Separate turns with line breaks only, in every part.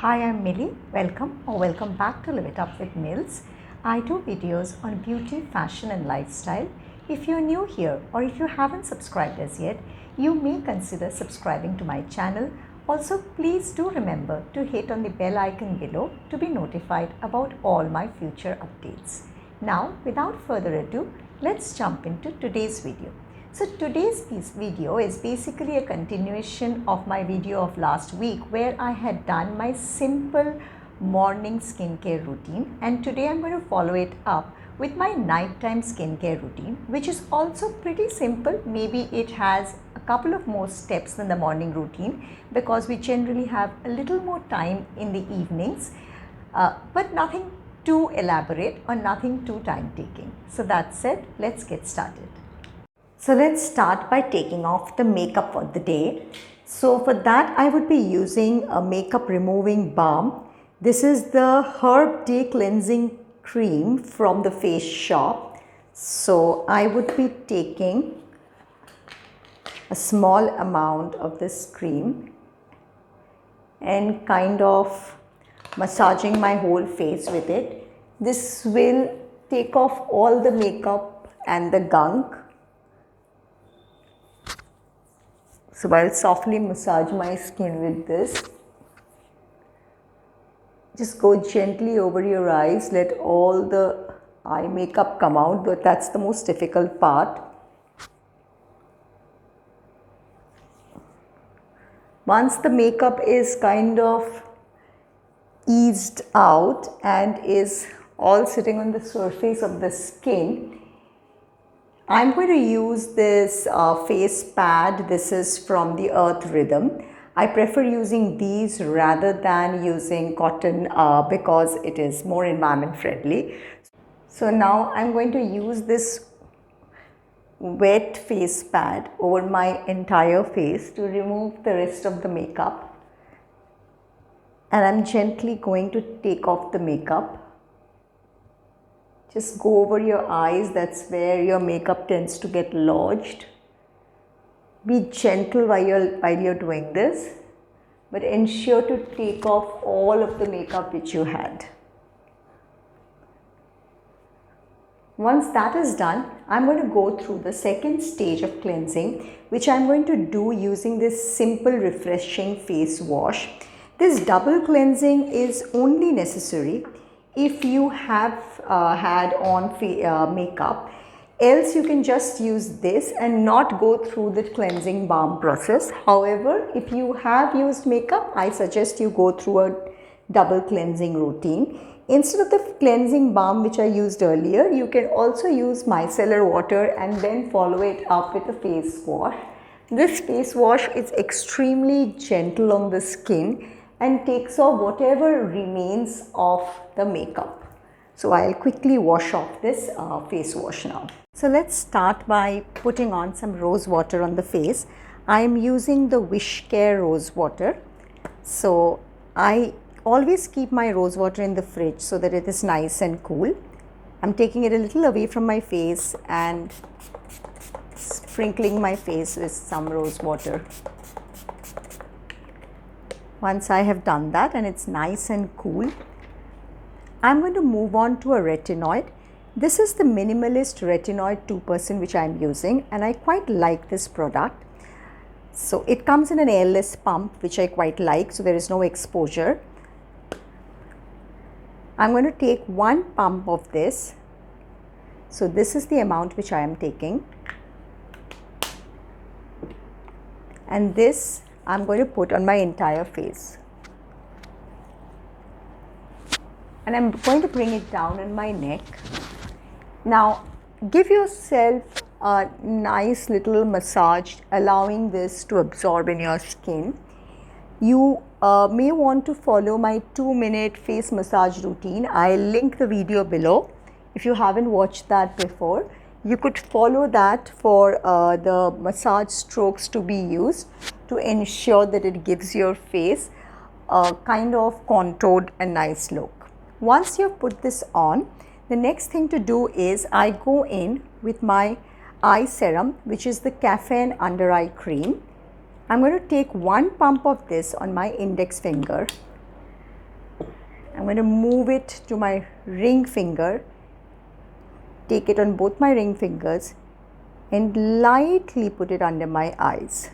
Hi, I'm Millie. Welcome back to Live It Up with Mills. I do videos on beauty, fashion and lifestyle. If you're new here or if you haven't subscribed as yet, you may consider subscribing to my channel. Also, please do remember to hit on the bell icon below to be notified about all my future updates. Now, without further ado, let's jump into today's video. So today's video is basically a continuation of my video of last week where I had done my simple morning skincare routine, and today I'm going to follow it up with my nighttime skincare routine, which is also pretty simple. Maybe it has a couple of more steps than the morning routine because we generally have a little more time in the evenings, but nothing too elaborate or nothing too time taking. So that said, let's get started. So let's start by taking off the makeup for the day. So for that I would be using a makeup removing balm. This is the Herb Day Cleansing Cream from the Face Shop. So I would be taking a small amount of this cream and kind of massaging my whole face with it. This will take off all the makeup and the gunk. So I'll softly massage my skin with this. Just go gently over your eyes, let all the eye makeup come out, but that's the most difficult part. Once the makeup is kind of eased out and is all sitting on the surface of the skin, I'm going to use this face pad. This is from the Earth Rhythm. I prefer using these rather than using cotton because it is more environment friendly. So now I'm going to use this wet face pad over my entire face to remove the rest of the makeup. And I'm gently going to take off the makeup. Just go over your eyes, that's where your makeup tends to get lodged. Be gentle while you're doing this, but ensure to take off all of the makeup which you had. Once that is done, I'm going to go through the second stage of cleansing, which I'm going to do using this simple refreshing face wash. This double cleansing is only necessary if you have had on makeup, else you can just use this and not go through the cleansing balm process. However, if you have used makeup, I suggest you go through a double cleansing routine. Instead of the cleansing balm which I used earlier, you can also use micellar water and then follow it up with a face wash. This face wash is extremely gentle on the skin and takes off whatever remains of the makeup. So I'll quickly wash off this face wash now. So let's start by putting on some rose water on the face. I am using the Wish Care rose water. So I always keep my rose water in the fridge so that it is nice and cool. I'm taking it a little away from my face and sprinkling my face with some rose water. Once I have done that and it's nice and cool, I'm going to move on to a retinoid. This is the Minimalist Retinoid 2% which I'm using, and I quite like this product. So it comes in an airless pump which I quite like, so there is no exposure. I'm going to take one pump of this. So this is the amount which I am taking. And this I'm going to put on my entire face. And I'm going to bring it down on my neck. Now, give yourself a nice little massage, allowing this to absorb in your skin. You may want to follow my 2-minute face massage routine. I'll link the video below. If you haven't watched that before, you could follow that for the massage strokes to be used to ensure that it gives your face a kind of contoured and nice look. Once you've put this on, the next thing to do is I go in with my eye serum, which is the Caffeine Under Eye Cream. I'm going to take one pump of this on my index finger I'm going to move it to my ring finger, take it on both my ring fingers and lightly put it under my eyes.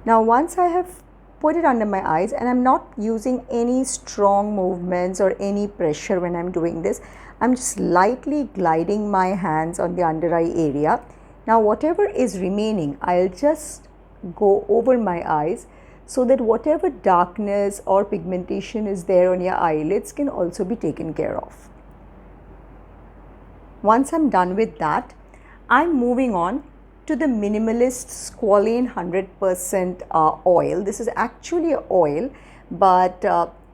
Now once I have put it under my eyes, and I'm not using any strong movements or any pressure when I'm doing this, I'm just lightly gliding my hands on the under eye area. Now whatever is remaining, I'll just go over my eyes so that whatever darkness or pigmentation is there on your eyelids can also be taken care of. Once I'm done with that, I'm moving on to the Minimalist Squalane 100% oil. This is actually an oil, but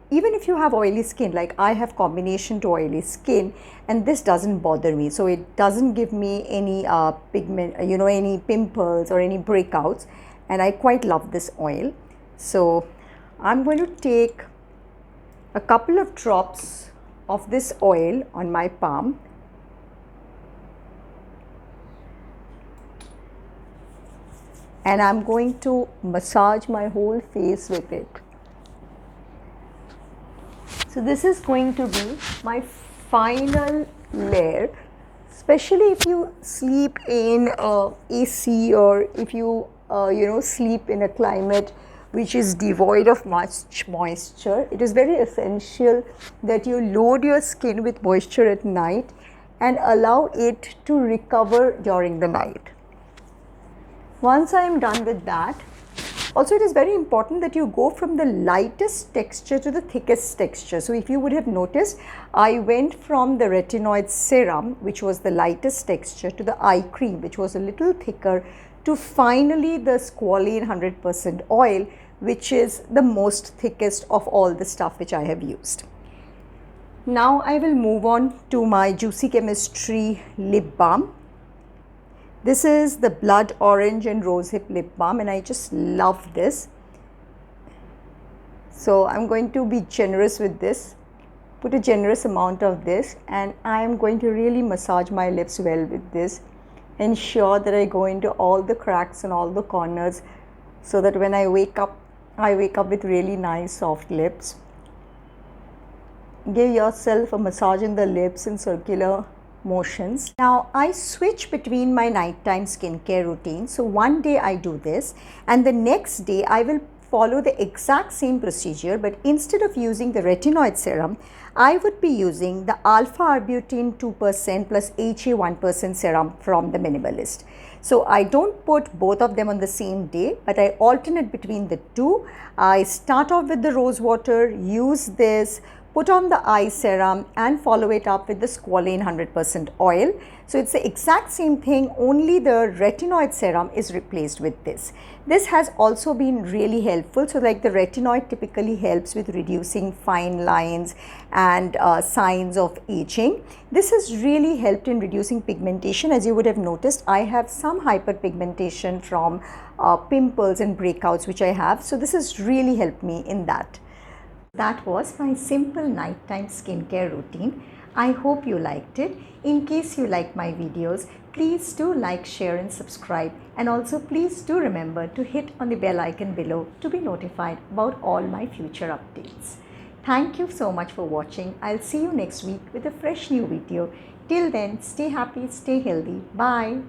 even if you have oily skin, like I have combination to oily skin, and this doesn't bother me, so it doesn't give me any pigment, any pimples or any breakouts, and I quite love this oil. So I'm going to take a couple of drops of this oil on my palm. And I'm going to massage my whole face with it. So this is going to be my final layer, especially if you sleep in AC, or if you sleep in a climate which is devoid of much moisture. It is very essential that you load your skin with moisture at night and allow it to recover during the night. Once I am done with that, also it is very important that you go from the lightest texture to the thickest texture. So if you would have noticed, I went from the retinoid serum, which was the lightest texture, to the eye cream, which was a little thicker, to finally the Squalane 100% oil, which is the most thickest of all the stuff which I have used. Now I will move on to my Juicy Chemistry lip balm. This is the blood orange and rosehip lip balm, and I just love this. So I'm going to be generous with this, put a generous amount of this, and I am going to really massage my lips well with this. Ensure that I go into all the cracks and all the corners, so that when I wake up with really nice soft lips. Give yourself a massage in the lips in circular motions. Now I switch between my nighttime skincare routine. So one day I do this, and the next day I will follow the exact same procedure, but instead of using the retinoid serum, I would be using the alpha arbutin 2% plus HA 1% serum from the Minimalist. So I don't put both of them on the same day, but I alternate between the two. I start off with the rose water, use this, put on the eye serum, and follow it up with the Squalane 100% oil. So it's the exact same thing, only the retinoid serum is replaced with this. This has also been really helpful. So like the retinoid typically helps with reducing fine lines and signs of aging. This has really helped in reducing pigmentation. As you would have noticed, I have some hyperpigmentation from pimples and breakouts which I have. So this has really helped me in that. That was my simple nighttime skincare routine. I hope you liked it. In case you like my videos, please do like, share and subscribe, and also please do remember to hit on the bell icon below to be notified about all my future updates. Thank you so much for watching. I'll see you next week with a fresh new video. Till then, stay happy, stay healthy. Bye.